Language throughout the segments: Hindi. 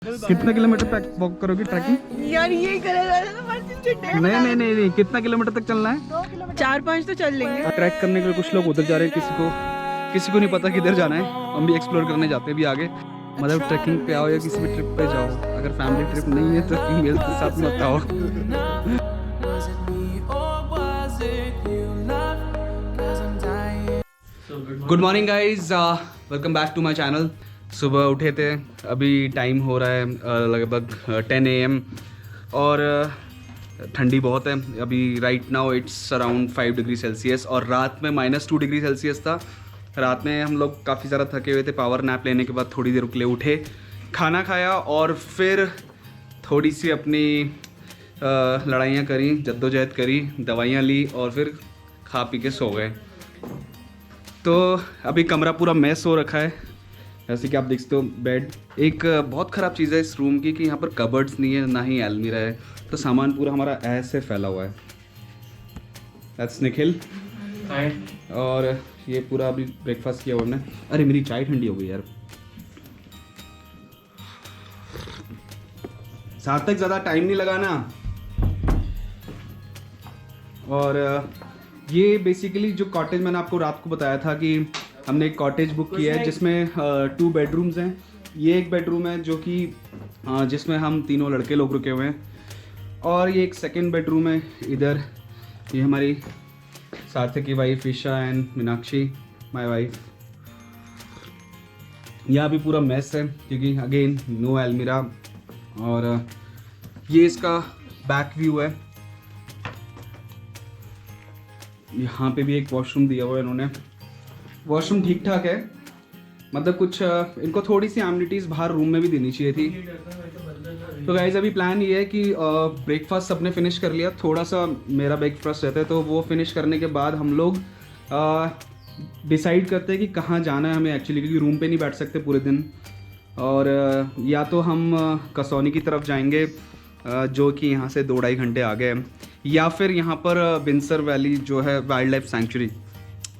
कितना किलोमीटर तक वॉक करोगी ट्रैकिंग? यार यही करेगा नहीं, कितना किलोमीटर तक चलना है? 4-5 तो चल लेंगे। ट्रैक करने के लिए कुछ लोग उधर जा रहे हैं, किसी को नहीं पता किधर जाना है। हम भी एक्सप्लोर करने जाते हैं भी आगे। मतलब ट्रैकिंग पे आओ या किसी भी ट्रिप पे जाओ, अगर फैमिली ट्रिप नहीं है तो फीमेल के साथ मत आओ। Good morning guys, welcome back to my channel. सुबह उठे थे, अभी टाइम हो रहा है लगभग 10 AM और ठंडी बहुत है अभी। Right now it's around 5 degree Celsius और रात में -2 डिग्री सेल्सियस था। रात में हम लोग काफ़ी ज़्यादा थके हुए थे। पावर नैप लेने के बाद थोड़ी देर के लिए उठे, खाना खाया और फिर थोड़ी सी अपनी लड़ाइयाँ करी, जद्दोजहद करी, दवाइयाँ ली और फिर खा पी के सो गए। तो अभी कमरा पूरा मैस हो रखा है, जैसे कि आप देखते हो। बेड, एक बहुत ख़राब चीज़ है इस रूम की कि यहाँ पर कबर्ड्स नहीं है, ना ही अलमीरा है, तो सामान पूरा हमारा ऐसे फैला हुआ है। दैट्स निखिल। और ये पूरा अभी ब्रेकफास्ट किया हमने। अरे मेरी चाय ठंडी हो गई यार। सार्थक ज़्यादा टाइम नहीं लगाना। और ये बेसिकली जो कॉटेज मैंने आपको रात को बताया था कि हमने एक कॉटेज बुक किया है जिसमें 2 बेडरूम्स हैं। ये एक बेडरूम है जो कि जिसमें हम तीनों लड़के लोग रुके हुए हैं, और ये एक सेकंड बेडरूम है इधर। ये हमारी सार्थक की wife Isha and Meenakshi, my wife. यहाँ भी पूरा मैस है क्योंकि अगेन नो अलमीरा। और ये इसका बैक व्यू है। यहाँ पे भी एक वॉशरूम दिया हुआ है इन्होंने। वॉशरूम ठीक ठाक है, मतलब कुछ इनको थोड़ी सी एमिनिटीज़ बाहर रूम में भी देनी चाहिए थी। तो गाइज अभी प्लान ये है कि ब्रेकफास्ट सबने फिनिश कर लिया, थोड़ा सा मेरा ब्रेकफास्ट रहता है, तो वो फिनिश करने के बाद हम लोग डिसाइड करते हैं कि कहाँ जाना है हमें एक्चुअली, क्योंकि रूम पे नहीं बैठ सकते पूरे दिन। और या तो हम कसौनी की तरफ जाएंगे जो कि यहाँ से 2-2.5 घंटे आगे है, या फिर यहाँ पर बिनसर वैली जो है वाइल्ड लाइफ सेंचुरी,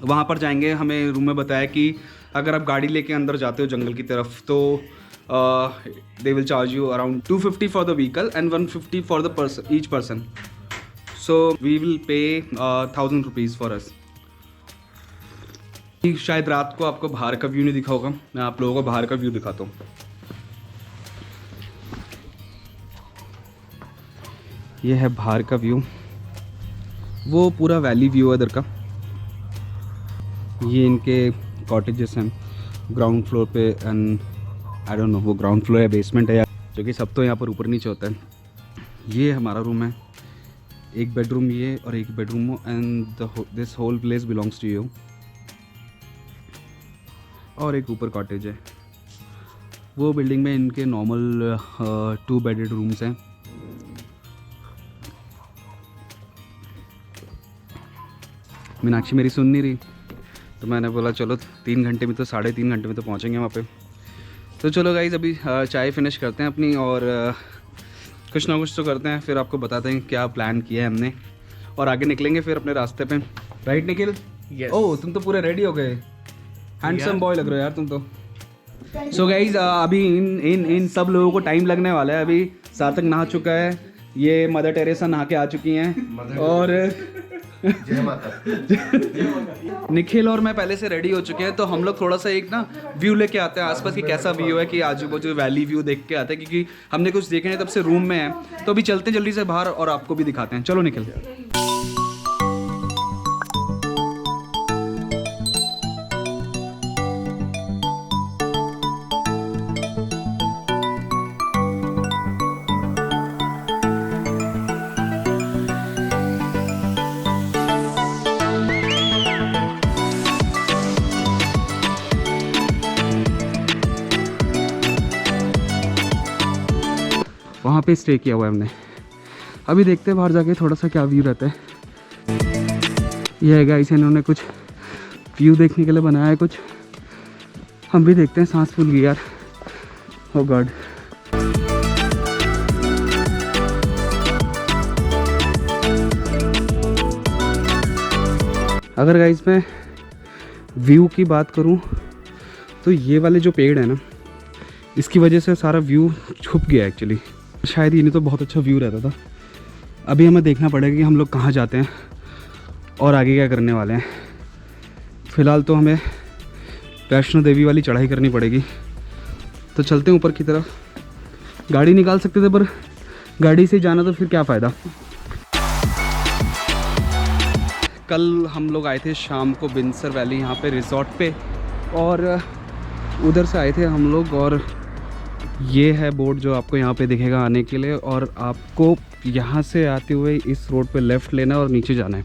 वहाँ पर जाएंगे। हमें रूम में बताया कि अगर आप गाड़ी लेके अंदर जाते हो जंगल की तरफ तो they will charge you around 250 for the vehicle and 150 for the person, each person. So we will pay 1000 rupees for us. शायद रात को आपको बाहर का व्यू नहीं दिखा होगा, मैं आप लोगों को बाहर का व्यू दिखाता हूँ। ये है बाहर का व्यू, वो पूरा वैली व्यू है इधर का। ये इनके कॉटेजेस हैं ग्राउंड फ्लोर पे, एंड आई डोंट नो वो ग्राउंड फ्लोर है बेसमेंट है, क्योंकि सब तो यहाँ पर ऊपर नीचे होता है। ये हमारा रूम है, एक बेडरूम ये और एक bedroom, and this whole place belongs to you. और एक ऊपर कॉटेज है। वो बिल्डिंग में इनके नॉर्मल 2 बेडेड रूम्स हैं। मीनाक्षी मेरी सुन नहीं रही, तो मैंने बोला चलो 3 घंटे में तो 3.5 घंटे में तो पहुंचेंगे वहाँ पे। तो चलो गाइज अभी चाय फिनिश करते हैं अपनी और कुछ ना कुछ तो करते हैं, फिर आपको बताते हैं क्या प्लान किया है हमने और आगे निकलेंगे फिर अपने रास्ते पे। राइट निखिल? ओह तुम तो पूरे रेडी हो गए, हैंडसम बॉय लग रहे हो यार तुम तो। सो गाइज अभी इन सब लोगों को टाइम लगने वाला है। अभी सार्थक नहा चुका है, ये मदर टेरेसा नहा के आ चुकी हैं, और निखिल और मैं पहले से रेडी हो चुके हैं। तो हम लोग थोड़ा सा एक ना व्यू लेके आते हैं आसपास की, कैसा व्यू है कि आजू बाजू वैली व्यू देख के आते हैं, क्योंकि हमने कुछ देखे नहीं तब से रूम में है। तो अभी चलते हैं जल्दी से बाहर और आपको भी दिखाते हैं। चलो निखिल। वहाँ पे स्टे किया हुआ है हमने। अभी देखते हैं बाहर जाके थोड़ा सा क्या व्यू रहता है। यह है गाइस, इन्होंने कुछ व्यू देखने के लिए बनाया है कुछ, हम भी देखते हैं। सांस फूल गई यार, ओह गॉड। अगर गाइस मैं व्यू की बात करूँ तो ये वाले जो पेड़ है ना, इसकी वजह से सारा व्यू छुप गया एक्चुअली। शायद ये नहीं तो बहुत अच्छा व्यू रहता था। अभी हमें देखना पड़ेगा कि हम लोग कहाँ जाते हैं और आगे क्या करने वाले हैं। फ़िलहाल तो हमें वैष्णो देवी वाली चढ़ाई करनी पड़ेगी, तो चलते हैं ऊपर की तरफ। गाड़ी निकाल सकते थे पर गाड़ी से जाना तो फिर क्या फ़ायदा। कल हम लोग आए थे शाम को बिनसर वैली यहाँ पे रिजॉर्ट पे, और उधर से आए थे हम लोग। और ये है बोर्ड जो आपको यहाँ पे दिखेगा आने के लिए, और आपको यहाँ से आते हुए इस रोड पे लेफ़्ट लेना है और नीचे जाना है।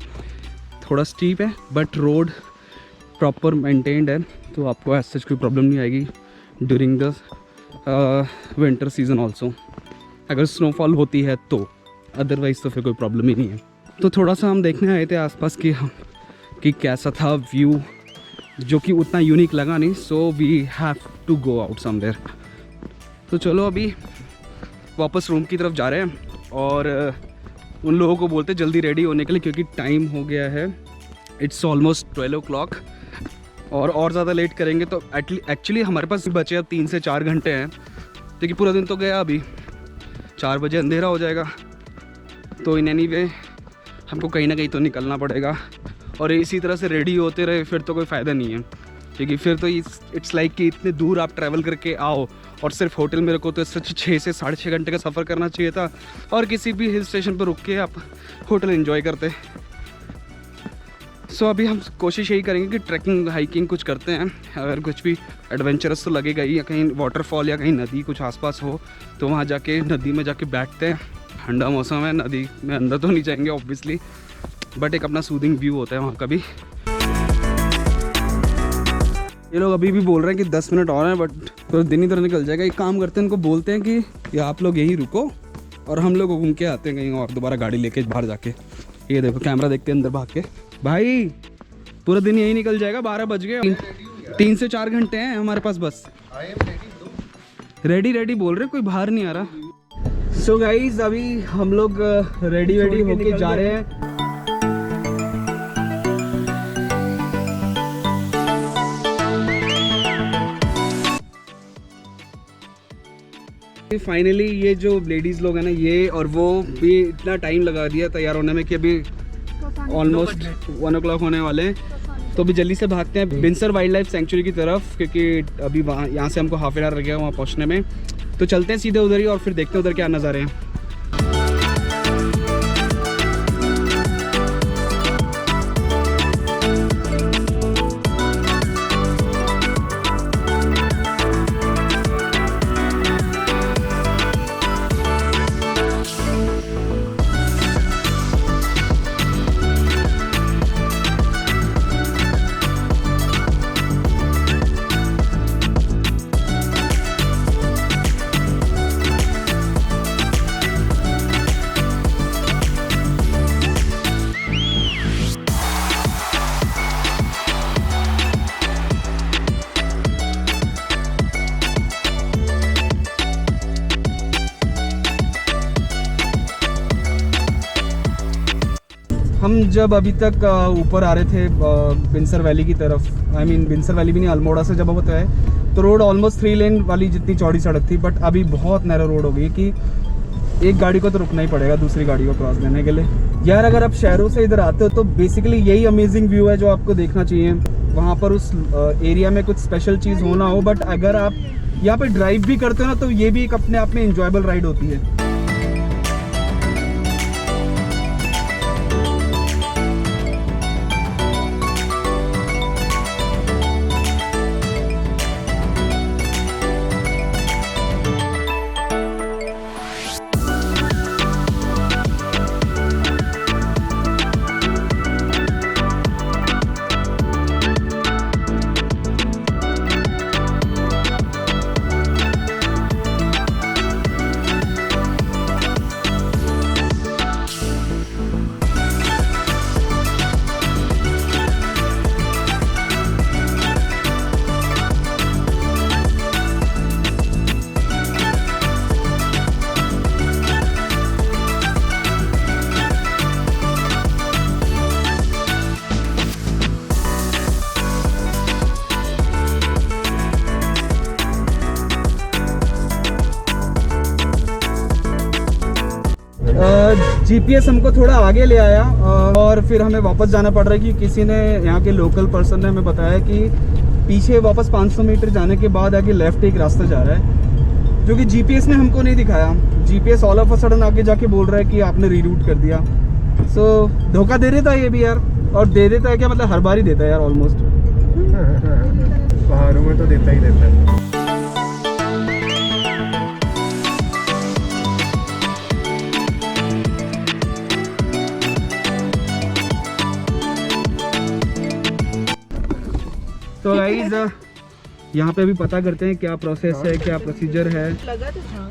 थोड़ा स्टीप है बट रोड प्रॉपर मेंटेन्ड है, तो आपको ऐसा कोई प्रॉब्लम नहीं आएगी during the winter season also. अगर स्नोफॉल होती है तो, अदरवाइज़ तो फिर कोई प्रॉब्लम ही नहीं है। तो थोड़ा सा हम देखने आए थे आसपास कि कैसा था व्यू, जो कि उतना यूनिक लगा नहीं। So we have to go out somewhere. तो चलो अभी वापस रूम की तरफ जा रहे हैं, और उन लोगों को बोलते जल्दी रेडी होने के लिए, क्योंकि टाइम हो गया है, इट्स ऑलमोस्ट 12 o'clock। और ज़्यादा लेट करेंगे तो एक्चुअली हमारे पास बचे अब 3 से 4 घंटे हैं, क्योंकि पूरा दिन तो गया। अभी 4 बजे अंधेरा हो जाएगा, तो इन एनी वे हमको कहीं ना कहीं तो निकलना पड़ेगा। और इसी तरह से रेडी होते रहे फिर तो कोई फ़ायदा नहीं है, क्योंकि फिर तो इट्स लाइक कि इतने दूर आप ट्रैवल करके आओ और सिर्फ होटल में रुको, तो इससे 6 से 6.5 घंटे का सफ़र करना चाहिए था, और किसी भी हिल स्टेशन पर रुक के आप होटल एंजॉय करते। सो अभी हम कोशिश यही करेंगे कि ट्रैकिंग हाइकिंग कुछ करते हैं। अगर कुछ भी एडवेंचरस तो लगेगा ही, या कहीं वाटरफॉल या कहीं नदी कुछ आसपास हो तो वहाँ जाके नदी में जाके बैठते हैं। ठंडा मौसम है, नदी में अंदर तो नहीं जाएंगे ऑब्वियसली, बट एक अपना सूदिंग व्यू होता है वहाँ का भी। ये लोग अभी भी बोल रहे हैं कि 10 मिनट और हैं, बट तो दिन ही तरह निकल जाएगा। एक काम करते हैं, इनको बोलते हैं कि या आप लोग यहीं रुको और हम लोग घूम के आते हैं कहीं और, दोबारा गाड़ी लेके बाहर जाके। ये देखो कैमरा देखते हैं अंदर भाग के। भाई पूरा दिन यही निकल जाएगा, 12 बज गए, 3 से 4 घंटे हैं हमारे पास बस। रेडी बोल रहे, कोई बाहर नहीं आ रहा। सो गाइज अभी हम लोग रेडी होके जा रहे हैं। फाइनली ये जो लेडीज़ लोग हैं ना, ये और वो भी इतना टाइम लगा दिया तैयार होने में कि अभी ऑलमोस्ट 1 o'clock होने वाले हैं। तो अभी जल्दी से भागते हैं बिनसर वाइल्ड लाइफ सेंचुरी की तरफ, क्योंकि अभी वहाँ यहाँ से हमको हाफ एन आवर लग गया वहाँ पहुँचने में। तो चलते हैं सीधे उधर ही और फिर देखते हैं उधर क्या नज़ारे हैं। हम जब अभी तक ऊपर आ रहे थे बिनसर वैली की तरफ, बिनसर वैली भी नहीं, अल्मोड़ा से जब होता है तो रोड ऑलमोस्ट 3 लेन वाली जितनी चौड़ी सड़क थी, बट अभी बहुत नैरो रोड हो गई कि एक गाड़ी को तो रुकना ही पड़ेगा दूसरी गाड़ी को क्रॉस करने के लिए। यार अगर आप शहरों से इधर आते हो तो बेसिकली यही अमेजिंग व्यू है जो आपको देखना चाहिए। वहाँ पर उस एरिया में कुछ स्पेशल चीज़ होना हो, बट अगर आप यहाँ पर ड्राइव भी करते हो ना, तो ये भी एक अपने आप में इंजॉयबल राइड होती है। जीपीएस हमको थोड़ा आगे ले आया और फिर हमें वापस जाना पड़ रहा है कि किसी ने यहाँ के लोकल पर्सन ने हमें बताया कि पीछे वापस 500 मीटर जाने के बाद आगे लेफ्ट एक रास्ता जा रहा है जो कि जीपीएस ने हमको नहीं दिखाया। GPS all of a sudden आगे जाके बोल रहा है कि आपने रीरूट कर दिया। सो धोखा दे देता है ये भी यार, और दे देता है क्या, मतलब हर बार ही देता है यार ऑलमोस्ट। पहाड़ों में तो देता ही देता है। तो गाइस यहाँ पे अभी पता करते हैं क्या प्रोसेस है, क्या प्रोसीजर है। लगा तो था।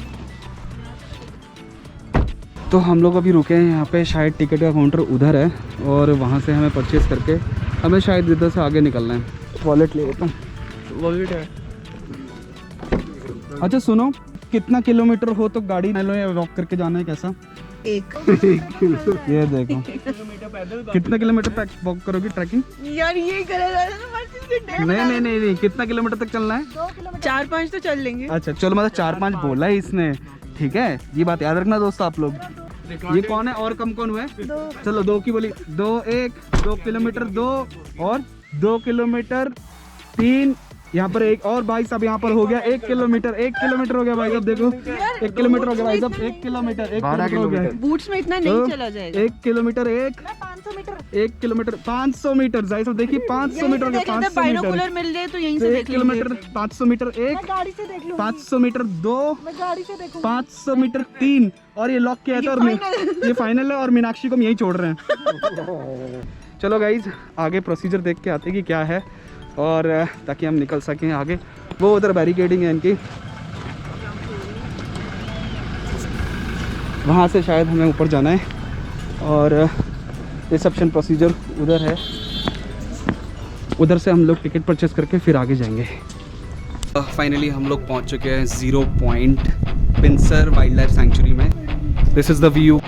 तो हम लोग अभी रुके हैं यहाँ पे, शायद टिकट का काउंटर उधर है और वहाँ से हमें परचेस करके हमें शायद इधर से आगे निकलना है। वॉलेट ले लेता हूँ। वॉलेट है। अच्छा सुनो, कितना किलोमीटर हो तो गाड़ी ले लो या वॉक करके जाना है, कैसा? एक ये देखो कितना किलोमीटर वॉक करोगी ट्रैकिंग? यार ये करेगा ना, नहीं, कितना किलोमीटर तक चलना है? 4-5 तो चल लेंगे। अच्छा चलो, मतलब 4-5 बोला है इसने, ठीक है, ये बात याद रखना दोस्तों आप लोग। ये कौन है और कम कौन हुआ है? चलो 2 की बोली, 2 किलोमीटर 2 और 2 किलोमीटर 3, यहाँ पर एक और भाई साहब, यहाँ पर हो गया 1 किलोमीटर हो गया भाई साहब, देखो 1 किलोमीटर हो गया भाई साहब, 1 किलोमीटर हो गया। बूट्स में इतना नहीं चला जाएगा। 1 किलोमीटर 1 किलोमीटर 500 मीटर भाई साहब, देखिए 500 मीटर हो गया। 500 मीटर बाइनोकुलर मिल जाए तो यहीं से 1 देख लेंगे। किलोमीटर 500 मीटर 1, गाड़ी से देख लो। 500 मीटर 2, मैं गाड़ी से देखूं। 500 मीटर 3 और ये लॉक किया था और ये फाइनल है और मीनाक्षी को हम यहीं छोड़ रहे हैं। चलो गाइज आगे प्रोसीजर देख के आते हैं कि क्या है, और ताकि हम निकल सकें आगे। वो उधर बैरिकेडिंग है इनकी, वहाँ से शायद हमें ऊपर जाना है और रिसेप्शन प्रोसीजर उधर है, उधर से हम लोग टिकट परचेस करके फिर आगे जाएंगे। फाइनली हम लोग पहुँच चुके हैं 0 पॉइंट पिंसर वाइल्ड लाइफ सेंचुरी में। This is the view.